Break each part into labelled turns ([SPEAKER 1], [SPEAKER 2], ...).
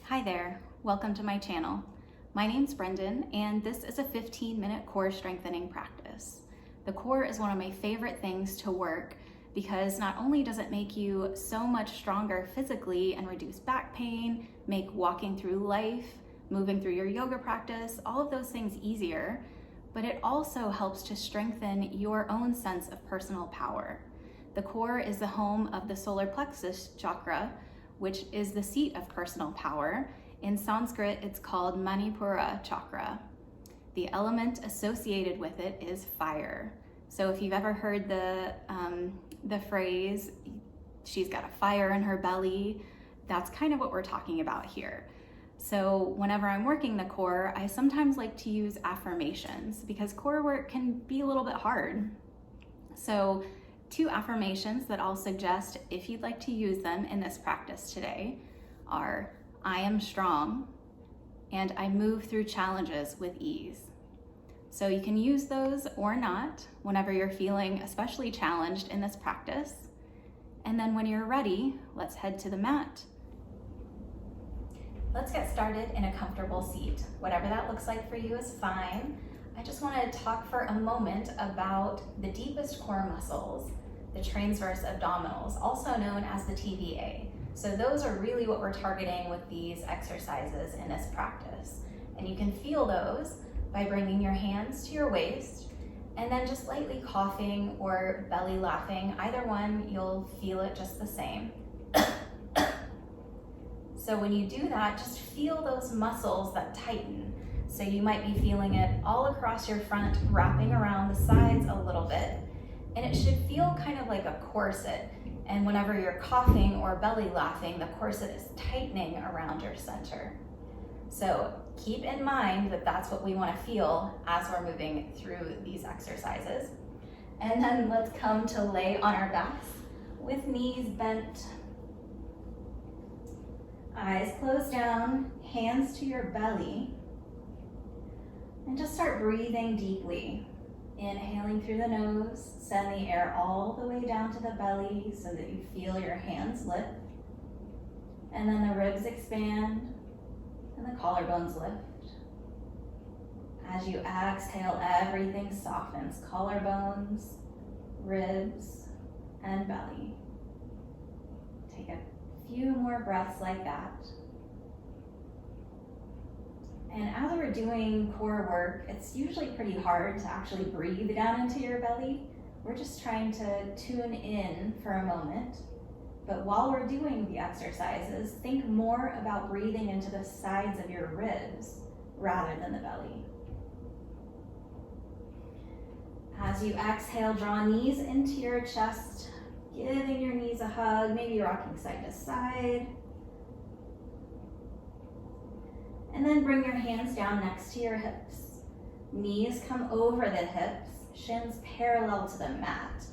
[SPEAKER 1] Hi there, welcome to my channel. My name's Brendon, and this is a 15-minute core strengthening practice. The core is one of my favorite things to work because not only does it make you so much stronger physically and reduce back pain, make walking through life, moving through your yoga practice, all of those things easier, but it also helps to strengthen your own sense of personal power. The core is the home of the solar plexus chakra, which is the seat of personal power. In Sanskrit, it's called Manipura chakra. The element associated with it is fire. So if you've ever heard the phrase, she's got a fire in her belly, that's kind of what we're talking about here. So whenever I'm working the core, I sometimes like to use affirmations because core work can be a little bit hard. So 2 affirmations that I'll suggest if you'd like to use them in this practice today are, I am strong and I move through challenges with ease. So you can use those or not whenever you're feeling especially challenged in this practice. And then when you're ready, let's head to the mat. Let's get started in a comfortable seat. Whatever that looks like for you is fine. I just want to talk for a moment about the deepest core muscles, the transverse abdominals, also known as the TVA. So those are really what we're targeting with these exercises in this practice. And you can feel those by bringing your hands to your waist and then just lightly coughing or belly laughing. Either one, you'll feel it just the same. So when you do that, just feel those muscles that tighten. So you might be feeling it all across your front, wrapping around the sides a little bit. And it should feel kind of like a corset. And whenever you're coughing or belly laughing, the corset is tightening around your center. So keep in mind that that's what we want to feel as we're moving through these exercises. And then let's come to lay on our backs with knees bent. Eyes closed down, hands to your belly. And just start breathing deeply. Inhaling through the nose, send the air all the way down to the belly so that you feel your hands lift. And then the ribs expand and the collarbones lift. As you exhale, everything softens. Collarbones, ribs, and belly. Take a few more breaths like that. And as we're doing core work, it's usually pretty hard to actually breathe down into your belly. We're just trying to tune in for a moment. But while we're doing the exercises, think more about breathing into the sides of your ribs rather than the belly. As you exhale, draw knees into your chest, giving your knees a hug, maybe rocking side to side. And then bring your hands down next to your hips. Knees come over the hips, shins parallel to the mat.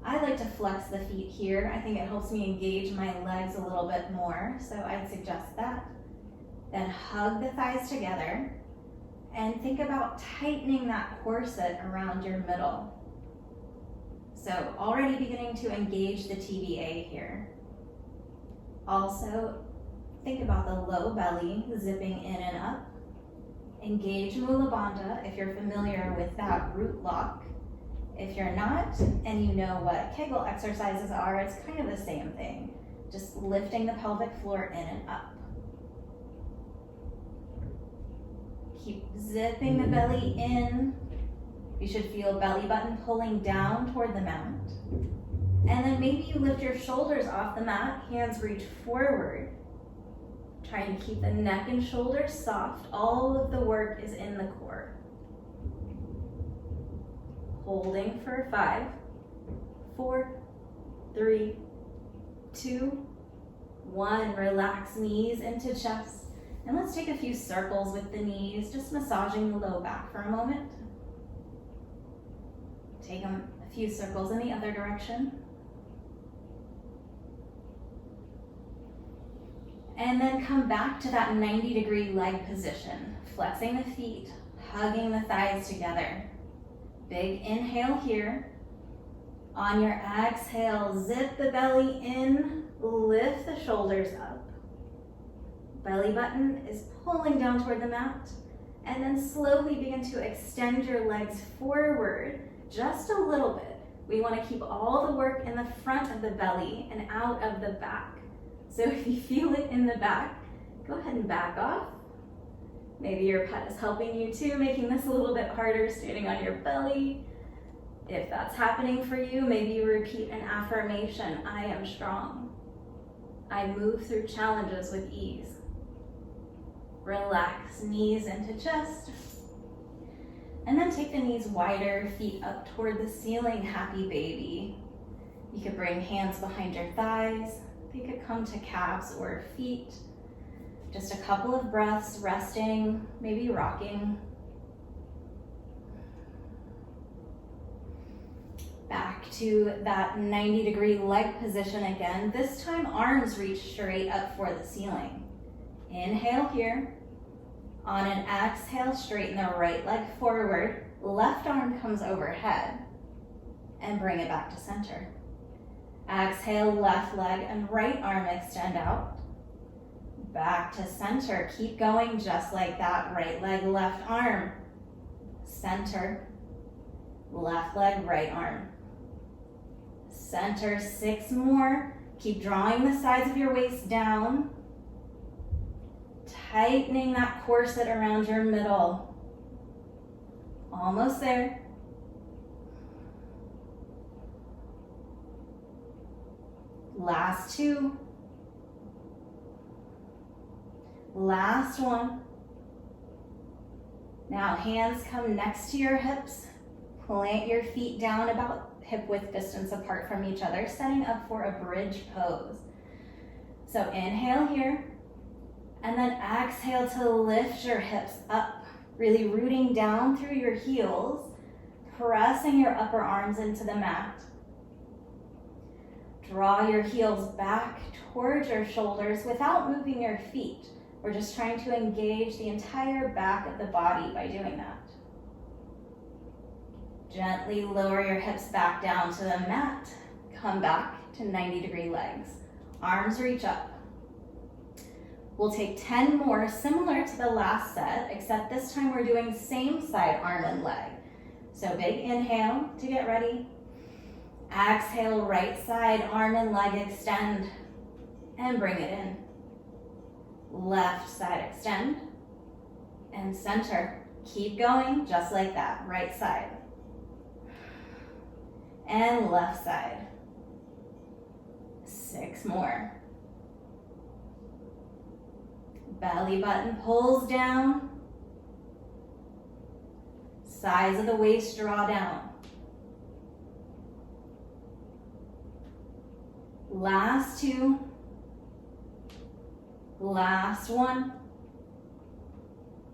[SPEAKER 1] I like to flex the feet here. I think it helps me engage my legs a little bit more, so I'd suggest that. Then hug the thighs together and think about tightening that corset around your middle. So already beginning to engage the TVA here. Also, think about the low belly zipping in and up. Engage Mula Bandha if you're familiar with that root lock. If you're not, and you know what Kegel exercises are, it's kind of the same thing. Just lifting the pelvic floor in and up. Keep zipping the belly in. You should feel belly button pulling down toward the mat. And then maybe you lift your shoulders off the mat, hands reach forward. Trying to keep the neck and shoulders soft. All of the work is in the core. Holding for 5, 4, 3, 2, 1. Relax knees into chest. And let's take a few circles with the knees, just massaging the low back for a moment. Take a few circles in the other direction. And then come back to that 90-degree leg position, flexing the feet, hugging the thighs together. Big inhale here. On your exhale, zip the belly in, lift the shoulders up. Belly button is pulling down toward the mat. And then slowly begin to extend your legs forward just a little bit. We want to keep all the work in the front of the belly and out of the back. So if you feel it in the back, go ahead and back off. Maybe your pet is helping you too, making this a little bit harder, standing on your belly. If that's happening for you, maybe you repeat an affirmation. I am strong. I move through challenges with ease. Relax knees into chest. And then take the knees wider, feet up toward the ceiling, happy baby. You could bring hands behind your thighs. They could come to calves or feet. Just a couple of breaths, resting, maybe rocking. Back to that 90-degree leg position again. This time, arms reach straight up for the ceiling. Inhale here. On an exhale, straighten the right leg forward. Left arm comes overhead. And bring it back to center. Exhale, left leg and right arm extend out. Back to center. Keep going just like that. Right leg, left arm. Center. Left leg, right arm. Center, 6 more. Keep drawing the sides of your waist down. Tightening that corset around your middle. Almost there. Last 2. Last 1. Now hands come next to your hips. Plant your feet down about hip width distance apart from each other, setting up for a bridge pose. So inhale here, and then exhale to lift your hips up, really rooting down through your heels, pressing your upper arms into the mat. Draw your heels back towards your shoulders without moving your feet. We're just trying to engage the entire back of the body by doing that. Gently lower your hips back down to the mat. Come back to 90-degree legs. Arms reach up. We'll take 10 more, similar to the last set, except this time we're doing same side arm and leg. So big inhale to get ready. Exhale, right side arm and leg extend. And bring it in. Left side extend. And center. Keep going, just like that. Right side. And left side. 6 more. Belly button pulls down. Sides of the waist draw down. Last 2. Last 1.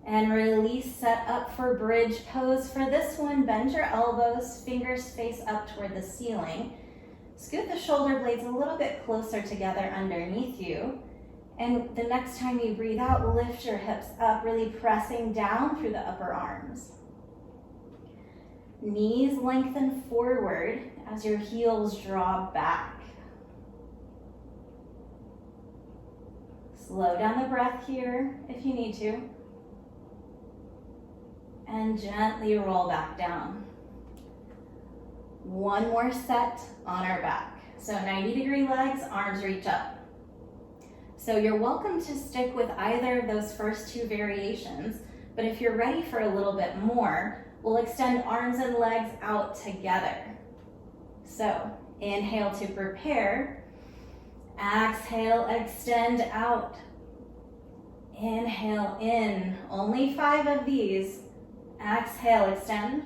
[SPEAKER 1] And release, set up for bridge pose. For this one, bend your elbows, fingers face up toward the ceiling. Scoot the shoulder blades a little bit closer together underneath you. And the next time you breathe out, lift your hips up, really pressing down through the upper arms. Knees lengthen forward as your heels draw back. Slow down the breath here if you need to. And gently roll back down. 1 more set on our back. So 90-degree legs, arms reach up. So you're welcome to stick with either of those first 2 variations, but if you're ready for a little bit more, we'll extend arms and legs out together. So inhale to prepare. Exhale, extend out. Inhale in, only 5 of these. Exhale, extend.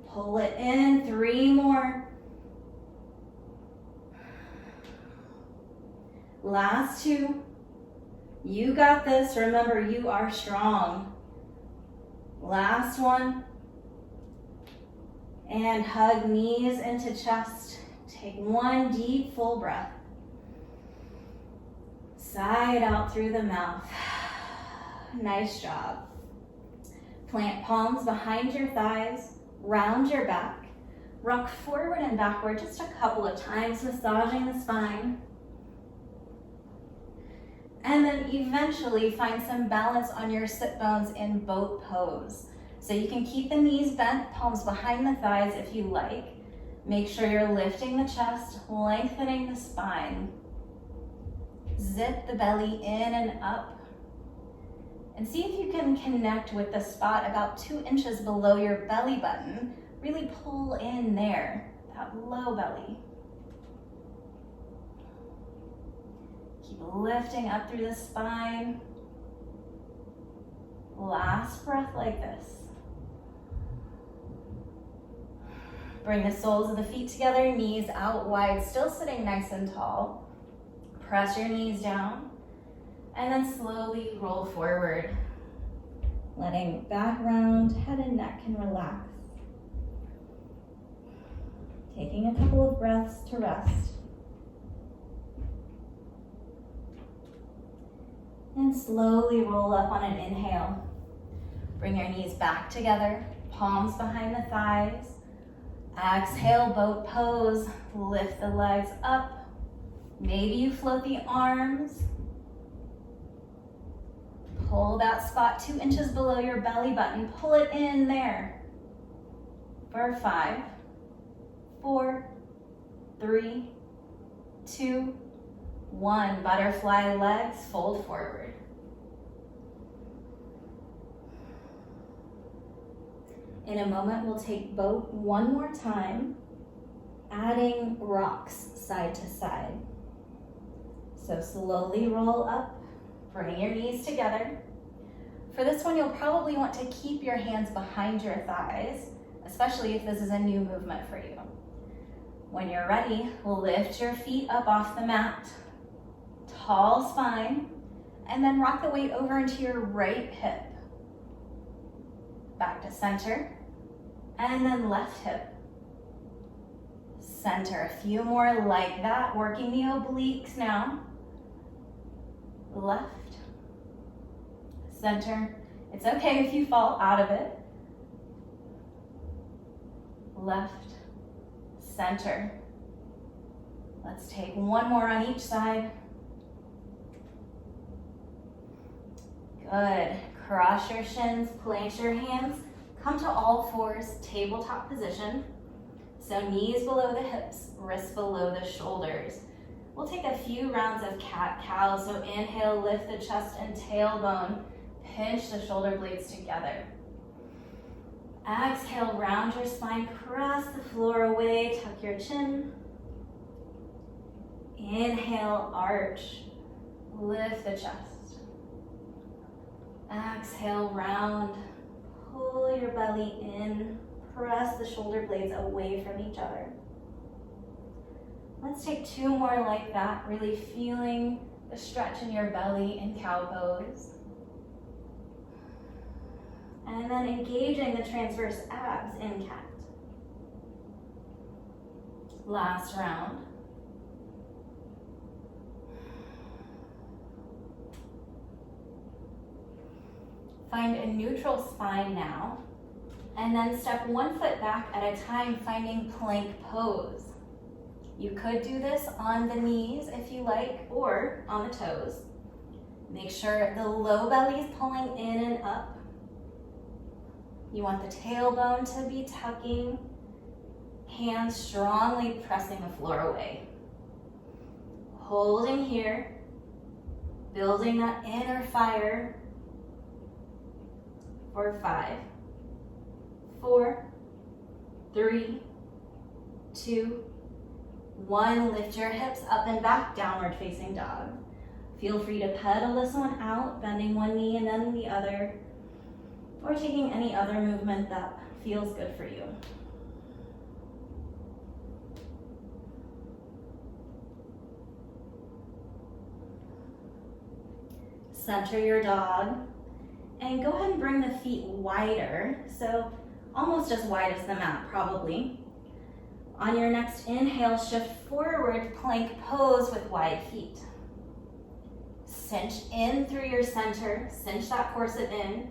[SPEAKER 1] Pull it in, 3 more. Last 2. You got this. Remember, you are strong. Last 1. And hug knees into chest. Take 1 deep, full breath. Side out through the mouth. Nice job. Plant palms behind your thighs, round your back. Rock forward and backward just a couple of times, massaging the spine. And then eventually find some balance on your sit bones in boat pose. So you can keep the knees bent, palms behind the thighs if you like. Make sure you're lifting the chest, lengthening the spine. Zip the belly in and up. And see if you can connect with the spot about 2 inches below your belly button. Really pull in there, that low belly. Keep lifting up through the spine. Last breath like this. Bring the soles of the feet together, knees out wide, still sitting nice and tall. Press your knees down, and then slowly roll forward. Letting back round, head and neck can relax. Taking a couple of breaths to rest. And slowly roll up on an inhale. Bring your knees back together, palms behind the thighs. Exhale, boat pose. Lift the legs up. Maybe you float the arms. Pull that spot 2 inches below your belly button. Pull it in there. For 5, 4, 3, 2, 1. Butterfly legs, fold forward. In a moment, we'll take boat one more time, adding rocks side to side. So slowly roll up, bring your knees together. For this one, you'll probably want to keep your hands behind your thighs, especially if this is a new movement for you. When you're ready, lift your feet up off the mat, tall spine, and then rock the weight over into your right hip. Back to center, and then left hip. Center, a few more like that, working the obliques now. Left, center. It's okay if you fall out of it. Left, center. Let's take one more on each side. Good. Cross your shins, place your hands, come to all fours, tabletop position. So knees below the hips, wrists below the shoulders. We'll take a few rounds of cat-cow. So inhale, lift the chest and tailbone. Pinch the shoulder blades together. Exhale, round your spine, press the floor away, tuck your chin. Inhale, arch, lift the chest. Exhale, round, pull your belly in, press the shoulder blades away from each other. Let's take 2 more like that, really feeling the stretch in your belly in cow pose. And then engaging the transverse abs in cat. Last round. Find a neutral spine now, and then step 1 foot back at a time, finding plank pose. You could do this on the knees if you like, or on the toes. Make sure the low belly is pulling in and up. You want the tailbone to be tucking, hands strongly pressing the floor away. Holding here, building that inner fire. For 5, 4, 3, 2, 1. Lift your hips up and back, downward facing dog. Feel free to pedal this one out, bending one knee and then the other, or taking any other movement that feels good for you. Center your dog. And go ahead and bring the feet wider, so almost as wide as the mat, probably. On your next inhale, shift forward, plank pose with wide feet. Cinch in through your center, cinch that corset in.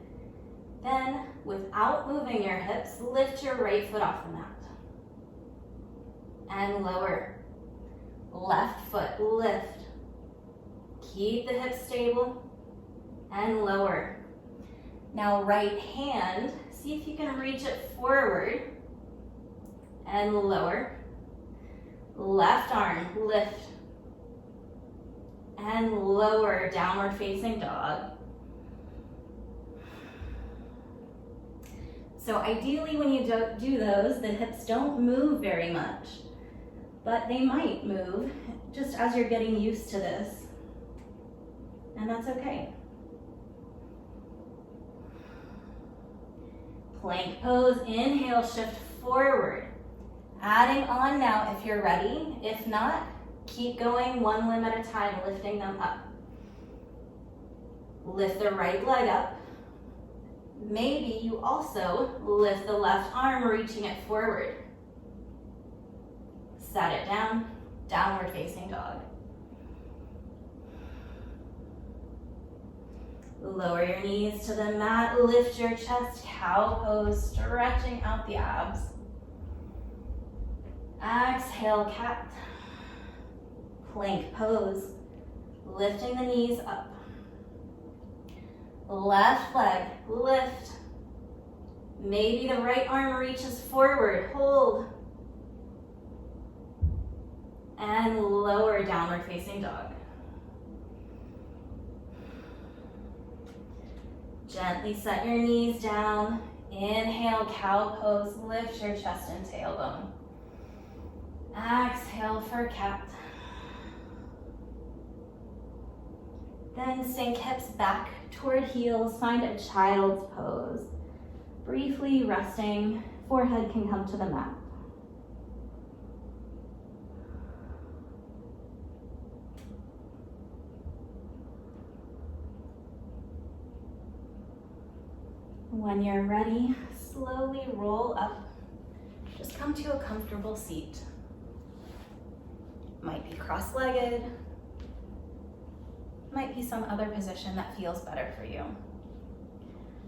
[SPEAKER 1] Then, without moving your hips, lift your right foot off the mat. And lower. Left foot, lift. Keep the hips stable and lower. Now right hand, see if you can reach it forward and lower. Left arm, lift and lower, downward facing dog. So ideally when you do those, the hips don't move very much, but they might move just as you're getting used to this, and that's okay. Plank pose, inhale, shift forward. Adding on now if you're ready. If not, keep going one limb at a time, lifting them up. Lift the right leg up. Maybe you also lift the left arm, reaching it forward. Set it down, downward facing dog. Lower your knees to the mat, lift your chest, cow pose, stretching out the abs. Exhale, cat. Plank pose, lifting the knees up. Left leg, lift. Maybe the right arm reaches forward, hold. And lower, downward facing dog. Gently set your knees down. Inhale, cow pose, lift your chest and tailbone. Exhale for cat. Then sink hips back toward heels, find a child's pose. Briefly resting, forehead can come to the mat. When you're ready, slowly roll up. Just come to a comfortable seat. Might be cross-legged, might be some other position that feels better for you.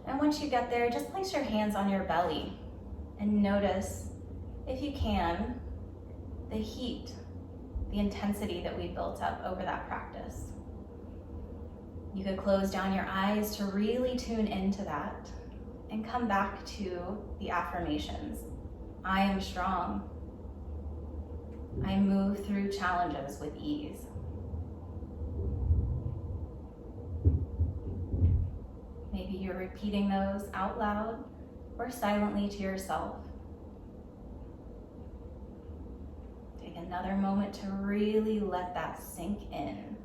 [SPEAKER 1] And once you get there, just place your hands on your belly and notice, if you can, the heat, the intensity that we built up over that practice. You could close down your eyes to really tune into that and come back to the affirmations. I am strong. I move through challenges with ease. Maybe you're repeating those out loud or silently to yourself. Take another moment to really let that sink in.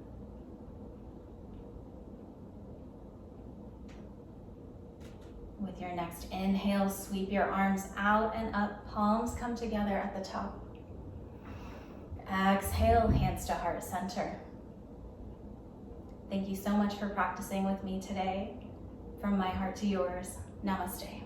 [SPEAKER 1] With your next inhale, sweep your arms out and up, palms come together at the top. Exhale, hands to heart center. Thank you so much for practicing with me today. From my heart to yours, namaste.